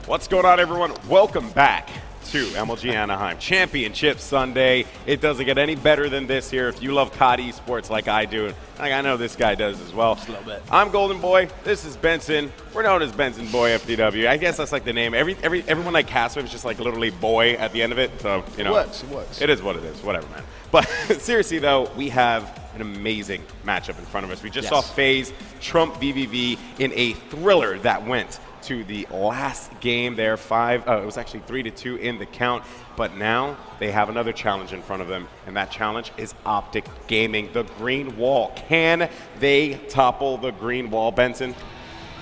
What's going on, everyone? Welcome back to MLG Anaheim Championship Sunday. It doesn't get any better than this here if you love COD esports like I do. Like I know this guy does as well. Just a little bit. I'm Golden Boy. This is Benson. We're known as Benson Boy FDW. I guess that's like the name. Everyone I cast with is just like literally boy at the end of it. So, you know. It works. It is what it is. Whatever, man. But seriously, though, we have an amazing matchup in front of us. We just saw FaZe trump VVV in a thriller that went to the last game there. It was actually 3-2 in the count, but now they have another challenge in front of them, and that challenge is OpTic Gaming, the green wall. Can they topple the green wall, Benson?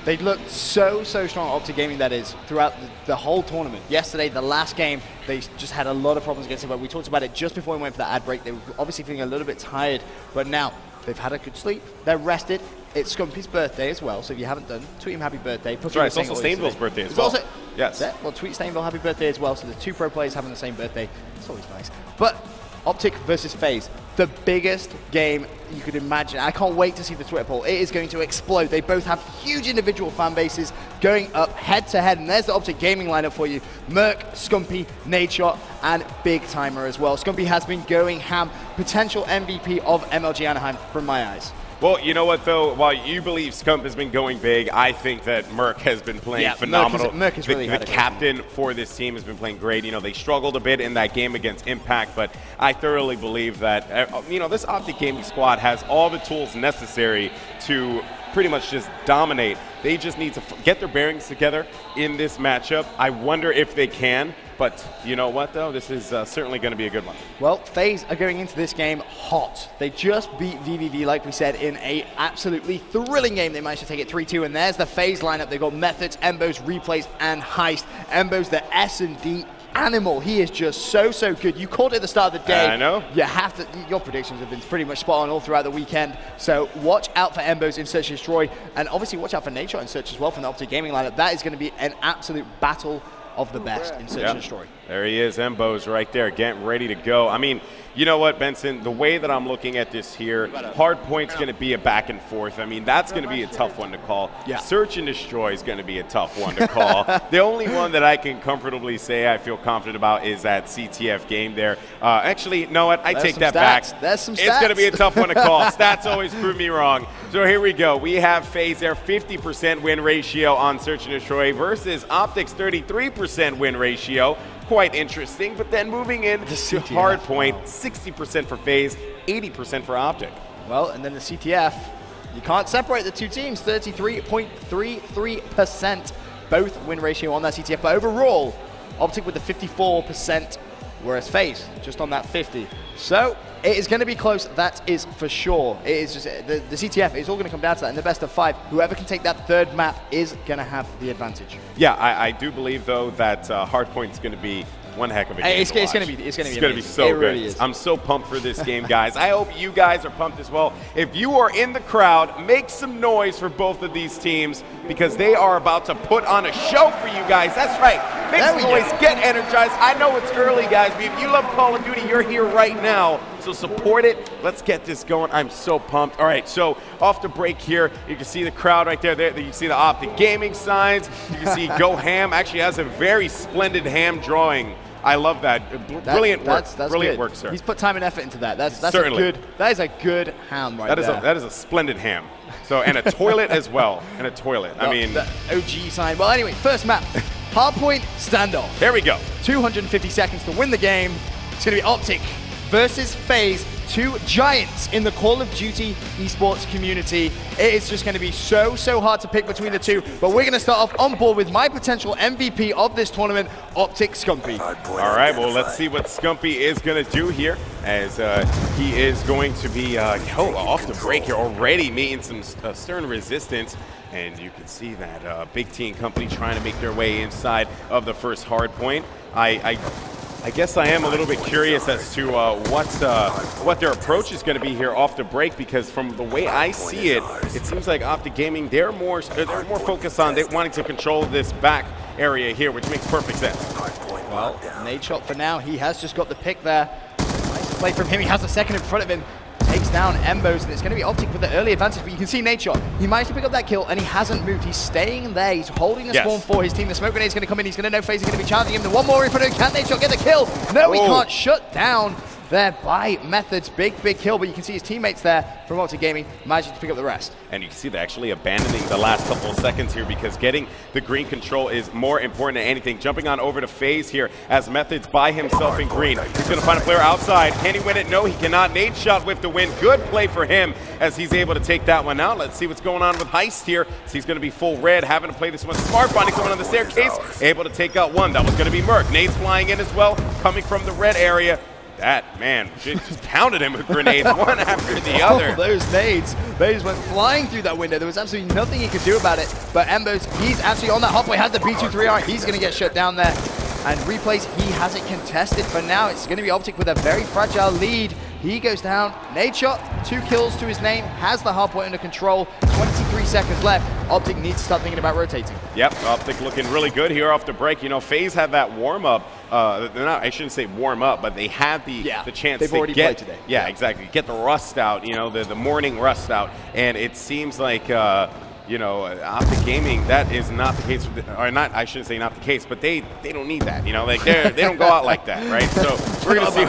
They looked so strong, OpTic Gaming, that is, throughout the whole tournament. Yesterday, the last game, they just had a lot of problems against it, but we talked about it just before we went for the ad break. They were obviously feeling a little bit tired, but now they've had a good sleep. They're rested. It's Scumpi's birthday as well, so if you haven't done, tweet him happy birthday. That's right, it's also Stainville's birthday as well. Also, yes. Yeah, well, tweet Stainville happy birthday as well, so the two pro players having the same birthday. It's always nice. But OpTic versus FaZe, the biggest game you could imagine. I can't wait to see the Twitter poll. It is going to explode. They both have huge individual fan bases going up head to head, and there's the OpTic Gaming lineup for you. Merk, Scumpii, NadeShot, and BigTymeR as well. Scumpii has been going ham, potential MVP of MLG Anaheim from my eyes. Well, you know what, though? While you believe Scump has been going big, I think that Merk has been playing phenomenal. Merk has really the captain for this team has been playing great. You know, they struggled a bit in that game against Impact, but I thoroughly believe that, you know, this OpTic Gaming squad has all the tools necessary to pretty much just dominate. They just need to get their bearings together in this matchup. I wonder if they can, but you know what, though? This is certainly going to be a good one. Well, FaZe are going into this game hot. They just beat VVV, like we said, in a absolutely thrilling game. They managed to take it 3-2, and there's the FaZe lineup. They've got Methodz, Mbose, Replays, and Heist. Mbose, the S&D animal. He is just so good. You called it at the start of the day. I know. You have to. Your predictions have been pretty much spot on all throughout the weekend. So watch out for Mbose in Search and Destroy, and obviously watch out for NadeShot in Search as well from the OpTic Gaming lineup. That is going to be an absolute battle of the best in Search and Destroy. There he is, Mbose right there, getting ready to go. I mean, you know what, Benson? The way that I'm looking at this here, Hardpoint's going to be a back and forth. I mean, that's going to be a tough one to call. Yeah. Search and Destroy is going to be a tough one to call. The only one that I can comfortably say I feel confident about is that CTF game there. Actually, no, I take that back. There's some stats. It's going to be a tough one to call. Stats always prove me wrong. So here we go. We have FaZe there, 50% win ratio on Search and Destroy versus OpTic's 33% win ratio. Quite interesting, but then moving in to Hardpoint, 60% for FaZe, 80% for OpTic. Well, and then the CTF, you can't separate the two teams, 33.33%, both win ratio on that CTF, but overall, OpTic with the 54%, whereas FaZe just on that 50. So it is going to be close, that is for sure. It is just the CTF is all going to come down to that. In the best of 5, whoever can take that third map is going to have the advantage. Yeah, I do believe though that Hardpoint is going to be one heck of a game. It's going to be so good. Really is. I'm so pumped for this game, guys. I hope you guys are pumped as well. If you are in the crowd, make some noise for both of these teams because they are about to put on a show for you guys. That's right. Make some noise. Get energized. I know it's early, guys, but if you love Call of Duty, you're here right now. So support it. Let's get this going. I'm so pumped. All right, so off the break here, you can see the crowd right there. You can see the OpTic Gaming signs. You can see Go Ham actually has a very splendid ham drawing. I love that. Brilliant work. That's brilliant good. work, sir. He's put time and effort into that. That is a good ham right there. That is a splendid ham. So, and a toilet as well. And a toilet. I mean, the OG sign. Well, anyway, first map, Hardpoint standoff. There we go. 250 seconds to win the game. It's going to be OpTic versus FaZe, two giants in the Call of Duty esports community. It is just going to be so hard to pick between the two, but we're going to start off on board with my potential MVP of this tournament, OpTic Scumpii. All right, well, let's see what Scumpii is going to do here, as he is going to be off the break here, already meeting some stern resistance. And you can see that Big Team Company trying to make their way inside of the first hard point. I guess I am a little bit curious as to what their approach is going to be here off the break, because from the way I see it, it seems like OpTic Gaming, they're more focused on wanting to control this back area here, which makes perfect sense. Well, NadeShot for now, he has just got the pick there. Nice play from him. He has a second in front of him. takes down Mbose, and it's going to be OpTic with the early advantage, but you can see NadeShot. He managed to pick up that kill, and he hasn't moved. He's staying there. He's holding the spawn for his team. The smoke grenade's going to come in. He's going to know FaZe is going to be challenging him. The one more in front of him. Can NadeShot get the kill? No, he can't. Shut down there by Methodz. Big kill, but you can see his teammates there from OpTic Gaming managing to pick up the rest. And you can see they're actually abandoning the last couple of seconds here because getting the green control is more important than anything. Jumping on over to FaZe here as Methodz by himself in green. He's going to find a player outside. Can he win it? No, he cannot. NadeShot with the win. Good play for him as he's able to take that one out. Let's see what's going on with Heist here. So he's going to be full red, having to play this one smart, finding someone on the staircase, able to take out one. That was going to be Merk. Nades flying in as well, coming from the red area. That, man, just pounded him with grenades, one after the other. Oh, those nades, they just went flying through that window. There was absolutely nothing he could do about it. But Mbose, he's actually on that hotway, has the B23R. He's going to get shut down there. And Replays, he has it contested for now. It's going to be OpTic with a very fragile lead. He goes down. NadeShot, 2 kills to his name, has the hardpoint under control. 23 seconds left. OpTic needs to start thinking about rotating. Yep, OpTic looking really good here off the break. You know, FaZe had that warm-up. I shouldn't say warm up, but they had the chance to get today. Yeah, exactly. Get the rust out, you know, the morning rust out. And it seems like you know, OpTic Gaming, that is not the case, or not, I shouldn't say not the case, but they don't need that, you know, like they don't go out like that, right? So we're going to see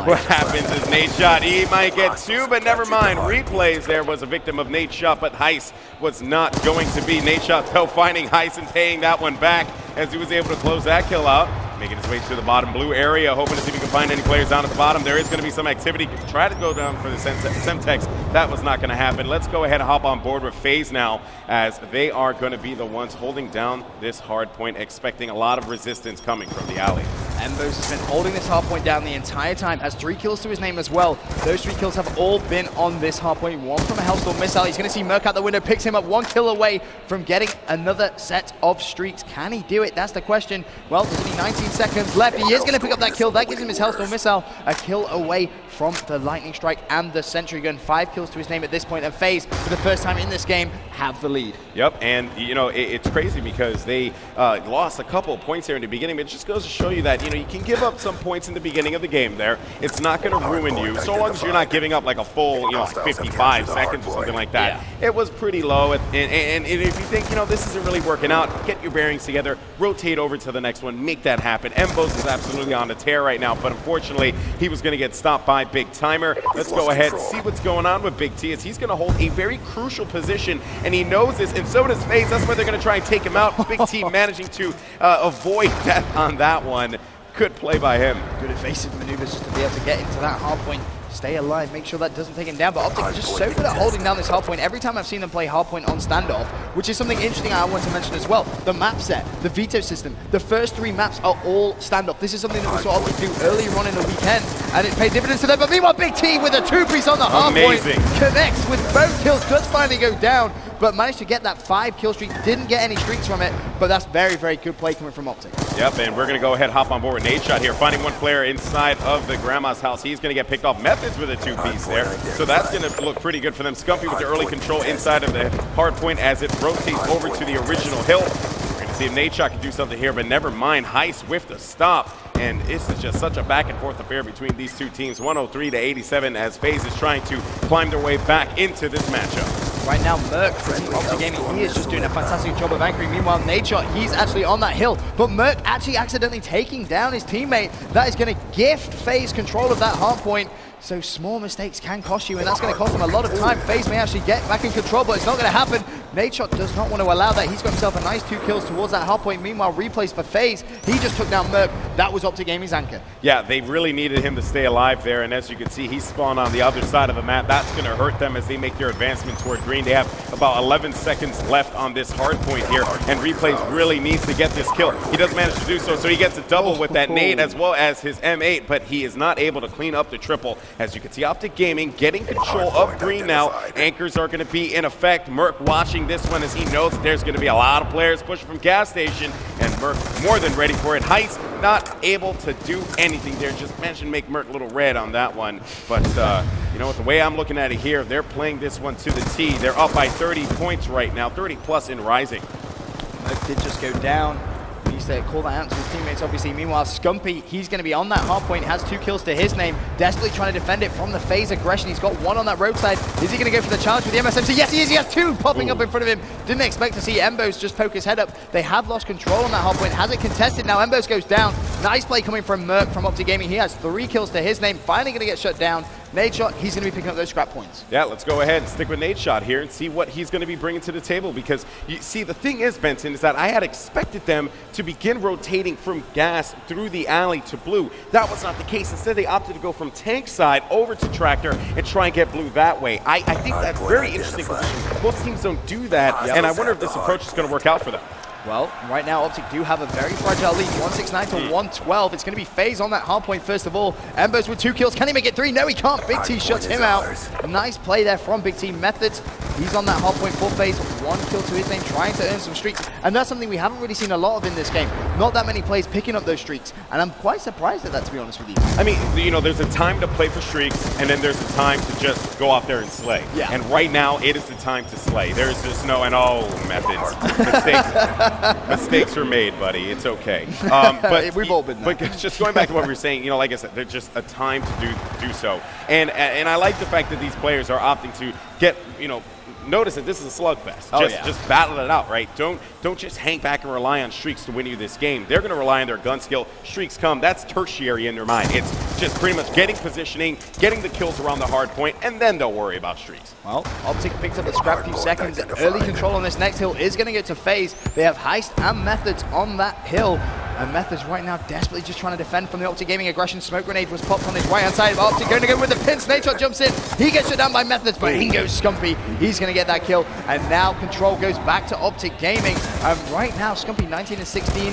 what happens as NadeShot, he might get 2, but never mind. Replays there was a victim of NadeShot, but Heist was not going to be. NadeShot, though, finding Heist and paying that one back as he was able to close that kill out. Making his way to the bottom blue area, hoping to see if he can find any players down at the bottom. There is going to be some activity. Try to go down for the Semtex. That was not going to happen. Let's go ahead and hop on board with FaZe now, as they are going to be the ones holding down this hard point, expecting a lot of resistance coming from the alley. Mbose has been holding this hard point down the entire time, has 3 kills to his name as well. Those 3 kills have all been on this hard point. 1 from a Hellstorm missile. He's going to see Merk out the window, picks him up, 1 kill away from getting another set of streaks. Can he do it? That's the question. Well, there's only 19 seconds left. He is going to pick up that kill. That gives him his Hellstorm missile. A kill away from the Lightning Strike and the Sentry Gun. 5 kills to his name at this point. And FaZe, for the first time in this game, have the lead. Yep, and you know, it's crazy because they lost a couple of points there in the beginning, but it just goes to show you that, you know, you can give up some points in the beginning of the game there. It's not going to ruin you, so long as you're not giving up like a full, you know, 55 seconds or something like that. Yeah. It was pretty low, and if you think, you know, this isn't really working out, get your bearings together, rotate over to the next one, make that happen. Mbose is absolutely on a tear right now, but unfortunately, he was going to get stopped by BigTymeR. Let's go ahead and see what's going on with Big T, as he's going to hold a very crucial position, and he knows this, and so does FaZe. That's why they're going to try and take him out. Big T managing to avoid death on that one. Good play by him. Good evasive maneuvers just to be able to get into that hard point, stay alive, make sure that doesn't take him down. But OpTic is just so good at holding down this hard point. Every time I've seen them play hard point on standoff, which is something interesting I want to mention as well. The map set, the veto system, the first 3 maps are all standoff. This is something that we saw OpTic do earlier on in the weekend, and it paid dividends to them. But meanwhile, Big T with a 2-piece on the hard point connects with both kills, does finally go down, but managed to get that 5 kill streak. Didn't get any streaks from it, but that's very, very good play coming from OpTic. Yep, and we're going to go ahead and hop on board with NadeShot here, finding one player inside of the grandma's house. He's going to get picked off. Methodz with a 2-piece there, so that's going to look pretty good for them. Scumpii with the early control inside of the hard point as it rotates over to the original hill. We're going to see if NadeShot can do something here, but never mind. Heist with the stop. And this is just such a back-and-forth affair between these two teams, 103 to 87, as FaZe is trying to climb their way back into this matchup. Right now, Merk from OpTic Gaming, he is just doing a fantastic job of anchoring. Meanwhile, NadeShot, he's actually on that hill, but Merk actually accidentally taking down his teammate. That is going to gift FaZe control of that hard point. So small mistakes can cost you, and that's going to cost him a lot of time. FaZe may actually get back in control, but it's not going to happen. NadeShot does not want to allow that. He's got himself a nice 2 kills towards that hard point. Meanwhile, Replays for FaZe, he just took down Merk. That was OpTic Gaming's anchor. Yeah, they really needed him to stay alive there, and as you can see, he spawned on the other side of the map. That's going to hurt them as they make their advancement toward green. They have about 11 seconds left on this hard point here, and Replays really needs to get this kill. He does manage to do so, so he gets a double with that nade as well as his M8, but he is not able to clean up the triple. As you can see, OpTic Gaming getting control of green now. Anchors are going to be in effect. Merk watching this one as he knows that there's going to be a lot of players pushing from gas station, and Merk more than ready for it. Heist not able to do anything there. Just managed to make Merk a little red on that one. But you know what, the way I'm looking at it here, they're playing this one to the T. They're up by 30 points right now, 30 plus in rising. Merk did just go down. He needs to call that out to his teammates, obviously. Meanwhile, Scumpii, he's going to be on that hard point, has 2 kills to his name, desperately trying to defend it from the FaZe aggression. He's got 1 on that roadside. Is he going to go for the challenge with the MSMC? Yes, he is. He has 2 popping up in front of him. Didn't expect to see Mbose just poke his head up. They have lost control on that hard point. Has it contested now? Mbose goes down. Nice play coming from Merk from OpTic Gaming. He has 3 kills to his name. Finally going to get shut down. NadeShot, he's going to be picking up those scrap points. Yeah, let's go ahead and stick with NadeShot here and see what he's going to be bringing to the table, because you see, the thing is, Benson, is that I had expected them to begin rotating from gas through the alley to blue. That was not the case. Instead, they opted to go from tank side over to tractor and try and get blue that way. I think that's very interesting. Most teams don't do that, and I wonder if this approach is going to work out for them. Well, right now, OpTic do have a very fragile lead, 169 to 112. It's going to be FaZe on that hard point first of all. Mbose with 2 kills. Can he make it 3? No, he can't. Big T shuts him out. A nice play there from BigTymeR Methodz. He's on that hard point for FaZe. 1 kill to his name, trying to earn some streaks. And that's something we haven't really seen a lot of in this game. Not that many players picking up those streaks. And I'm quite surprised at that, to be honest with you. I mean, you know, there's a time to play for streaks, and then there's a time to just go out there and slay. Yeah. And right now, it is the time to slay. There's just no, and Methodz. Mistakes were made, buddy. It's okay. But we've all been there. But just going back to what we were saying, you know, like I said, there's just a time to do so. And I like the fact that these players are opting to get, you know, notice that this is a slugfest. Just battle it out, right? Don't just hang back and rely on streaks to win you this game. They're going to rely on their gun skill. Streaks come. That's tertiary in their mind. It's just pretty much getting positioning, getting the kills around the hard point, and then they'll worry about streaks. Well, OpTic picks up the scrap few seconds. Early control on this next hill is going to get to FaZe. They have Heist and Methodz on that hill. And Methodz right now desperately just trying to defend from the OpTic Gaming aggression. Smoke grenade was popped on his right-hand side. OpTic going to go with the pins. NadeShot jumps in. He gets shut down by Methodz, but in goes Scumpii. He's going to get that kill. And now control goes back to OpTic Gaming. Right now, Scumpii 19 and 16.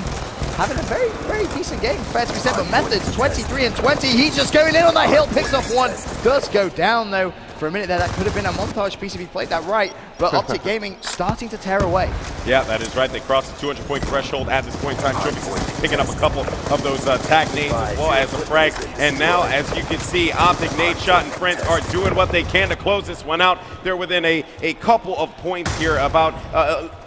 Having a very, very decent game, fair to be said, but Methodz 23 and 20. He's just going in on that hill, picks off 1. Does go down, though. For a minute there, that could have been a montage piece if he played that right, but OpTic Gaming starting to tear away. Yeah, that is right. They crossed the 200-point threshold at this point in time. Trippy picking up a couple of those tag nades as well as a frag. And now, as you can see, OpTic, NadeShot, and friends are doing what they can to close this one out. They're within a couple of points here, about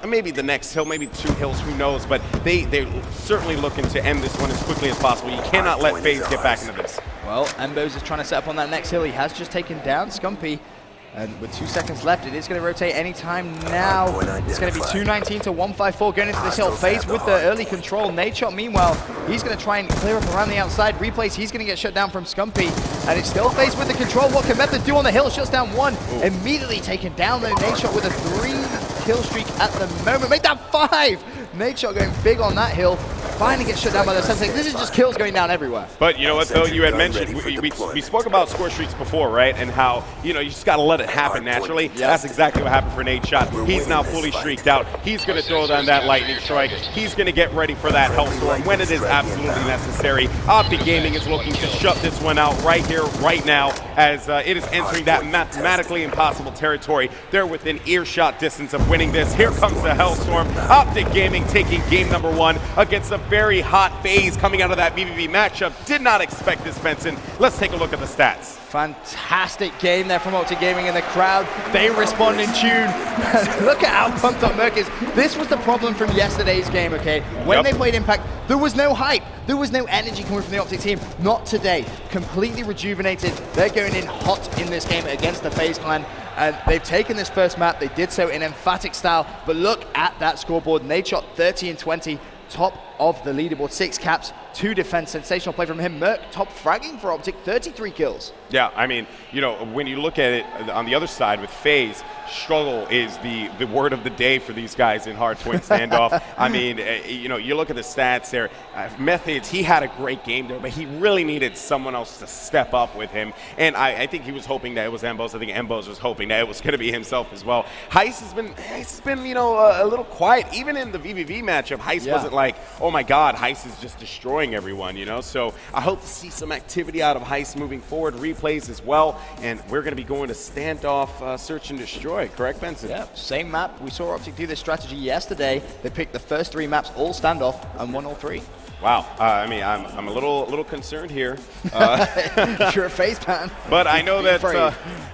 maybe the next hill, maybe 2 hills, who knows, but they're certainly looking to end this one as quickly as possible. You cannot let FaZe get back into this. Well, Mbose is trying to set up on that next hill. He has just taken down Scumpii. And with 2 seconds left, it is going to rotate anytime now. It's going to be 219 to 154 going into this hill. FaZe with the early control. NadeShot, meanwhile, he's going to try and clear up around the outside. Replays, he's going to get shut down from Scumpii. And it's still FaZe with the control. What can Methodz do on the hill? Shuts down 1. Ooh. Immediately taken down, though. NadeShot with a 3-kill streak at the moment. Make that 5! NadeShot going big on that hill. Finally gets shut down by the Sensei. This is just kills going down everywhere. But you know what, though? You had mentioned, we spoke about score streaks before, right? And how, you know, you just got to let it happen naturally. Yep. That's exactly what happened for NadeShot. He's now fully streaked out. He's going to throw down that lightning strike. He's going to get ready for that Hellstorm when it is absolutely necessary. OpTic Gaming is looking to shut this one out right here, right now, as it is entering that mathematically impossible territory. They're within earshot distance of winning this. Here comes the Hellstorm. OpTic Gaming taking game number 1 against a very hot FaZe coming out of that BBB matchup. Did not expect this, Benson. Let's take a look at the stats. Fantastic game there from OpTic Gaming in the crowd. They respond in tune. Look at how pumped up Merk is. This was the problem from yesterday's game, okay? When they played Impact, there was no hype. There was no energy coming from the OpTic team. Not today. Completely rejuvenated. They're going in hot in this game against the FaZe clan. And they've taken this first map. They did so in emphatic style. But look at that scoreboard. NadeShot 30 and 20. Top of the leaderboard, 6 caps, 2 defense. Sensational play from him. Merk top fragging for OpTic, 33 kills. Yeah, I mean, you know, when you look at it on the other side with FaZe, struggle is the word of the day for these guys in hardpoint standoff. I mean, you know, you look at the stats there. Methodz, he had a great game there, but he really needed someone else to step up with him. And I think he was hoping that it was Mbose. I think Mbose was hoping that it was going to be himself as well. Heist has been, you know, a little quiet. Even in the VVV matchup, Heist wasn't like, oh my God, Heist is just destroying everyone, you know? So I hope to see some activity out of Heist moving forward. Replays as well. And we're going to be going to standoff, search and destroy. Correct, Benson? Yeah, same map. We saw OpTic do this strategy yesterday. They picked the first 3 maps, all standoff, and won all 3. Wow. I mean, I'm a little concerned here. If you're a FaZe fan. But I know that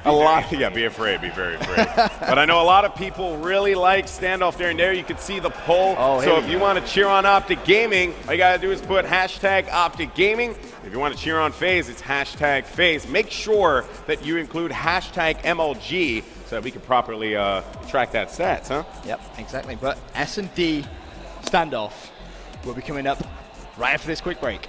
a lot. Yeah, be afraid. Be very afraid. But I know a lot of people really like standoff there. And there you can see the poll. Oh, so if you want to cheer on OpTic Gaming, all you gotta do is put hashtag OpTic Gaming. If you want to cheer on FaZe, it's hashtag FaZe. Make sure that you include hashtag MLG so that we can properly track that stats, huh? Yep, exactly. But S&D standoff will be coming up right after this quick break.